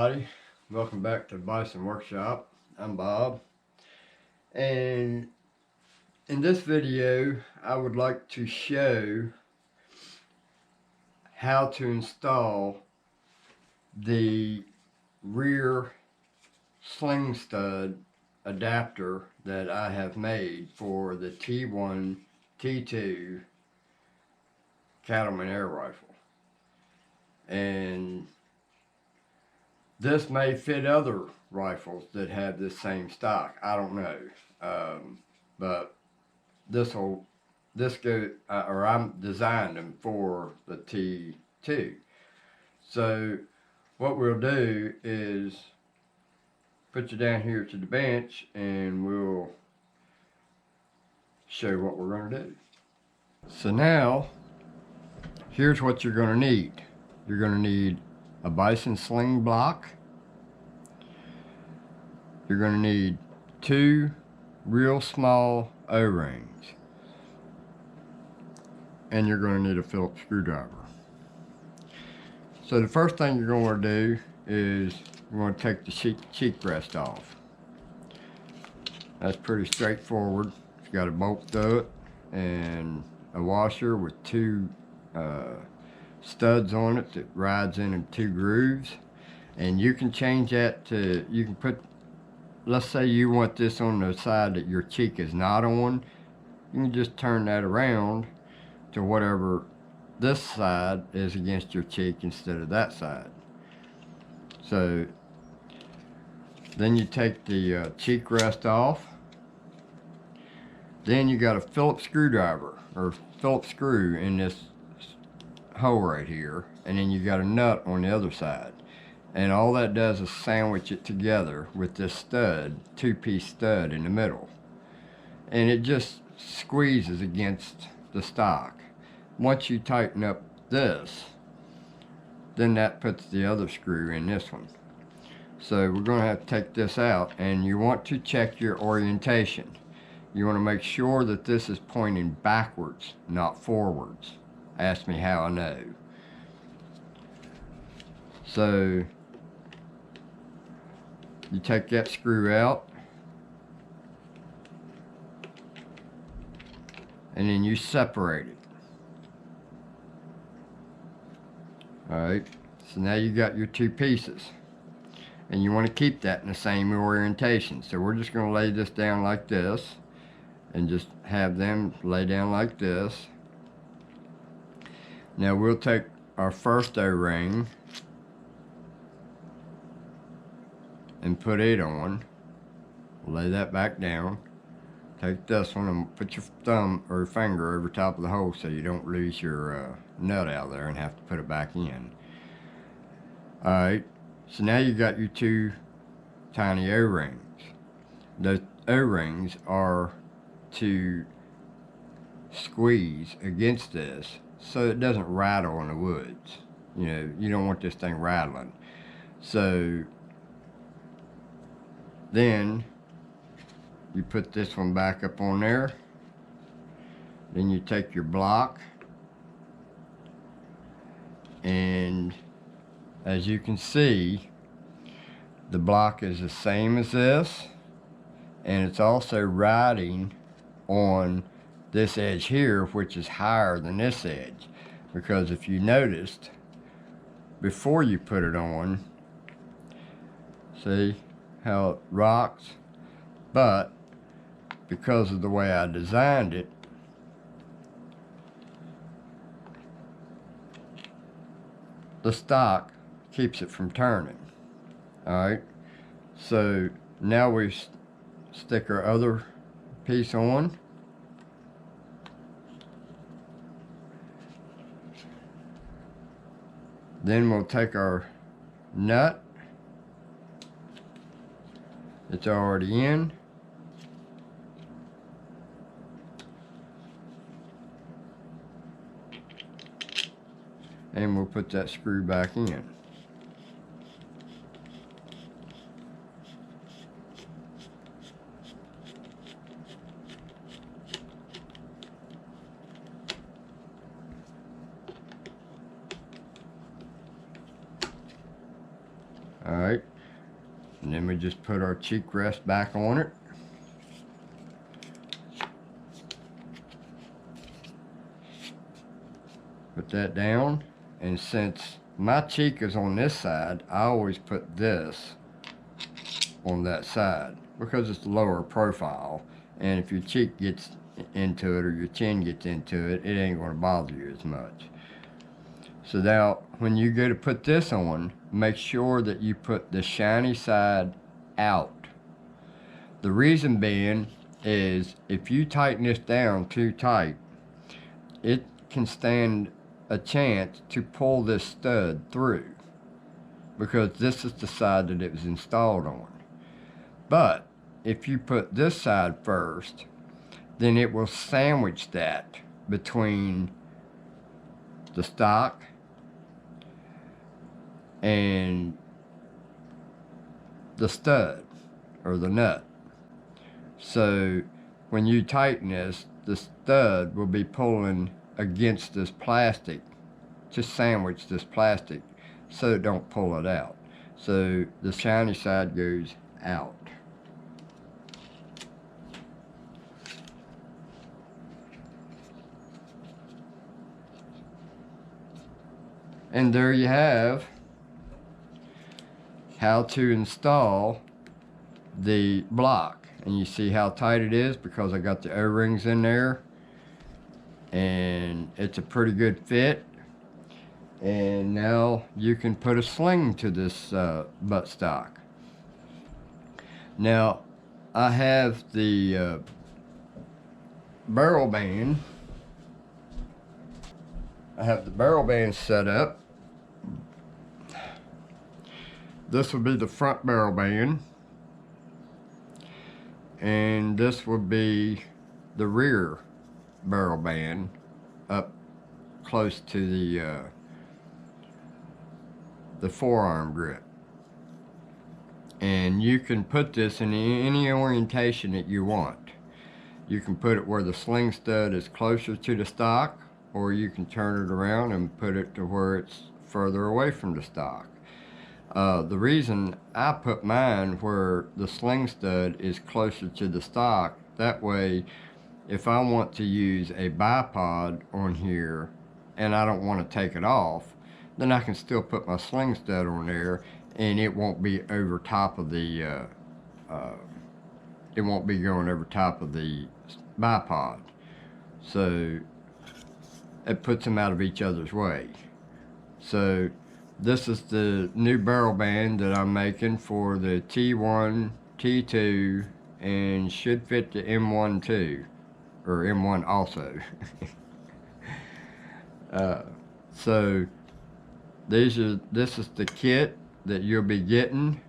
everybody. Welcome back to the Bison Workshop. I'm Bob. And in this video, I would like to show how to install the rear sling stud adapter that I have made for the T1, T2 cattleman air rifle. And this may fit other rifles that have this same stock. I don't know, but I'm designed them for the T2. So what we'll do is put you down here to the bench, and we'll show you what we're going to do. So now, here's what you're going to need. You're going to need a Bison sling block. You're going to need 2 real small O-rings. And you're going to need a Phillips screwdriver. So the first thing you're going to do is you're going to take the cheek rest off. That's pretty straightforward. It's got a bolt through it and a washer with 2 studs on it that rides in 2 grooves. And you can change that to, you can put, let's say you want this on the side that your cheek is not on. You can just turn that around to whatever this side is against your cheek instead of that side. So then you take the cheek rest off. Then you got a Phillips screwdriver or Phillips screw in this hole right here, and then you got a nut on the other side, and all that does is sandwich it together with this stud, 2-piece stud in the middle, and it just squeezes against the stock. Once you tighten up this, then that puts the other screw in this one. So we're going to have to take this out, and you want to check your orientation. You want to make sure that this is pointing backwards, not forwards. Ask me how I know. So you take that screw out, and then you separate it. Alright, so now you got your 2 pieces, and you want to keep that in the same orientation. So we're just going to lay this down like this, and just have them lay down like this. Now we'll take our first O-ring and put it on. Lay that back down. Take this one and put your thumb or finger over top of the hole so you don't lose your nut out there and have to put it back in. Alright, so now you got your 2 tiny O-rings. Those O-rings are to squeeze against this so it doesn't rattle in the woods. You know, you don't want this thing rattling. So then you put this one back up on there. Then you take your block, and as you can see, the block is the same as this, and it's also riding on this edge here, which is higher than this edge, because if you noticed before you put it on, see how it rocks, but because of the way I designed it, the stock keeps it from turning. Alright, so now we stick our other piece on. Then we'll take our nut. It's already in. And we'll put that screw back in. Alright, we just put our cheek rest back on it. Put that down, and since my cheek is on this side, I always put this on that side because it's lower profile, and if your cheek gets into it or your chin gets into it, it ain't going to bother you as much. So now when you go to put this on, make sure that you put the shiny side out. The reason being is if you tighten this down too tight, it can stand a chance to pull this stud through, because this is the side that it was installed on. But if you put this side first, then it will sandwich that between the stock and the stud or the nut. So when you tighten this, the stud will be pulling against this plastic to sandwich this plastic so it don't pull it out. So the shiny side goes out. And there you have how to install the block. And you see how tight it is because I got the O-rings in there, and it's a pretty good fit. And now you can put a sling to this buttstock. Now I have the barrel band. I have the barrel band set up. This would be the front barrel band, and this would be the rear barrel band up close to the forearm grip. And you can put this in any orientation that you want. You can put it where the sling stud is closer to the stock, or you can turn it around and put it to where it's further away from the stock. The reason I put mine where the sling stud is closer to the stock, that way if I want to use a bipod on here and I don't want to take it off, then I can still put my sling stud on there, and it won't be over top of the it won't be going over top of the bipod. So it puts them out of each other's way. So this is the new barrel band that I'm making for the T1, T2, and should fit the M1 too, or M1 also. So this is the kit that you'll be getting,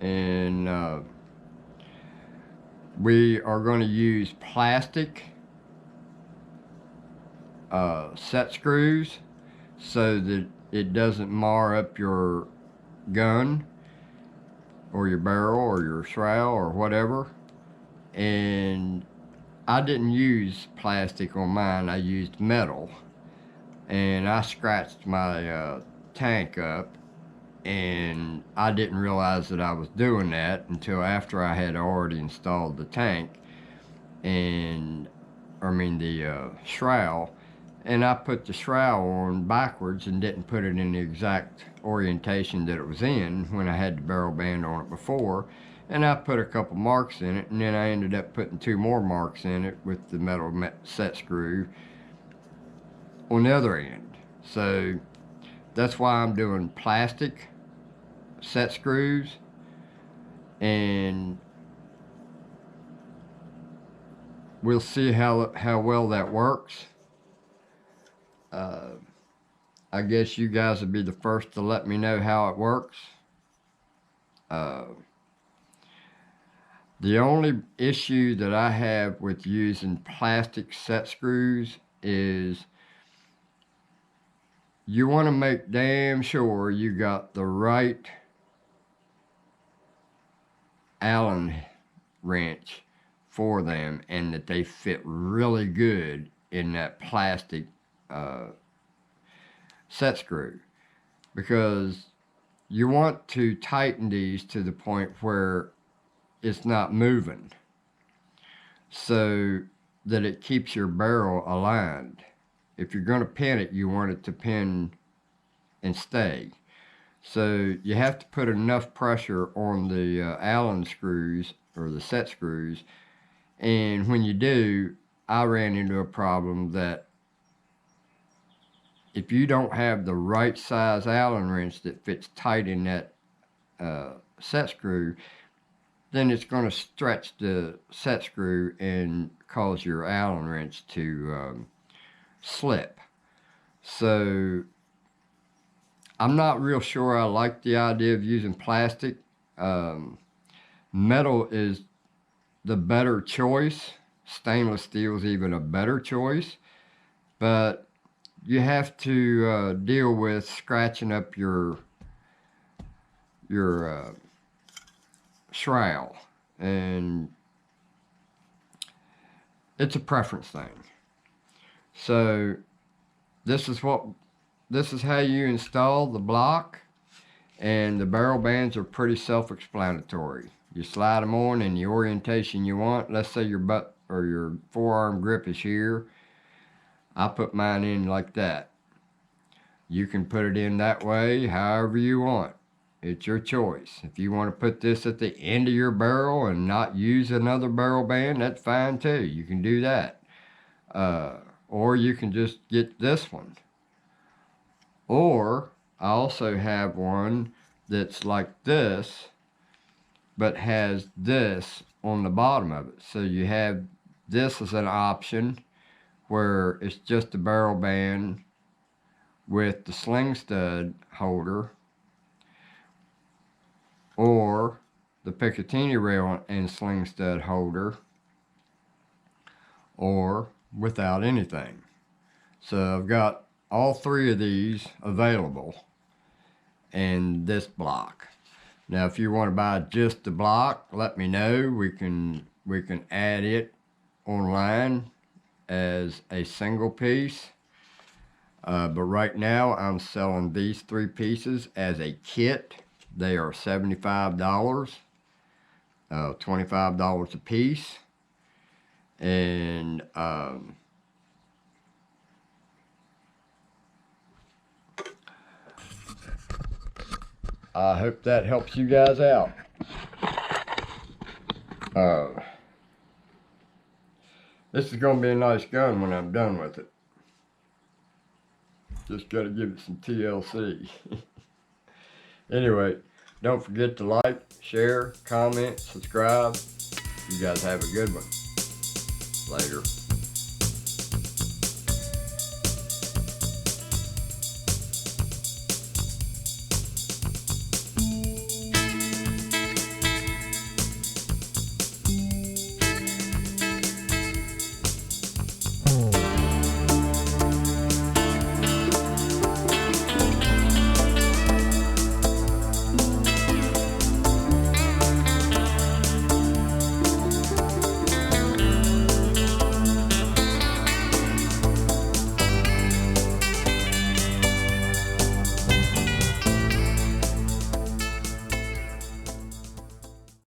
and we are going to use plastic set screws so that it doesn't mar up your gun or your barrel or your shroud or whatever. And I didn't use plastic on mine, I used metal, and I scratched my tank up, and I didn't realize that I was doing that until after I had already installed the tank, and the shroud. And I put the shroud on backwards and didn't put it in the exact orientation that it was in when I had the barrel band on it before. And I put a couple marks in it, and then I ended up putting 2 more marks in it with the metal set screw on the other end. So that's why I'm doing plastic set screws, and we'll see how well that works. I guess you guys would be the first to let me know how it works. The only issue that I have with using plastic set screws is you want to make damn sure you got the right Allen wrench for them, and that they fit really good in that plastic set screw, because you want to tighten these to the point where it's not moving, so that it keeps your barrel aligned. If you're going to pin it, you want it to pin and stay. So you have to put enough pressure on the Allen screws, or the set screws, and when you do, I ran into a problem that if you don't have the right size Allen wrench that fits tight in that set screw, then it's going to stretch the set screw and cause your Allen wrench to slip. So I'm not real sure I like the idea of using plastic. Metal is the better choice. Stainless steel is even a better choice, but you have to deal with scratching up your shroud, and it's a preference thing. So this is how you install the block, and the barrel bands are pretty self-explanatory. You slide them on in the orientation you want. Let's say your butt or your forearm grip is here. I put mine in like that. You can put it in that way however you want. It's your choice. If you want to put this at the end of your barrel and not use another barrel band, that's fine too. You can do that. Or you can just get this one. Or I also have one that's like this, but has this on the bottom of it. So you have this as an option where it's just a barrel band with the sling stud holder, or the Picatinny rail and sling stud holder, or without anything. So I've got all three of these available in this block. Now if you want to buy just the block, let me know. We can add it online as a single piece. But right now I'm selling these 3 pieces as a kit. They are $75, $25 a piece. And I hope that helps you guys out. This is going to be a nice gun when I'm done with it. Just got to give it some TLC. Anyway, don't forget to like, share, comment, subscribe. You guys have a good one. Later.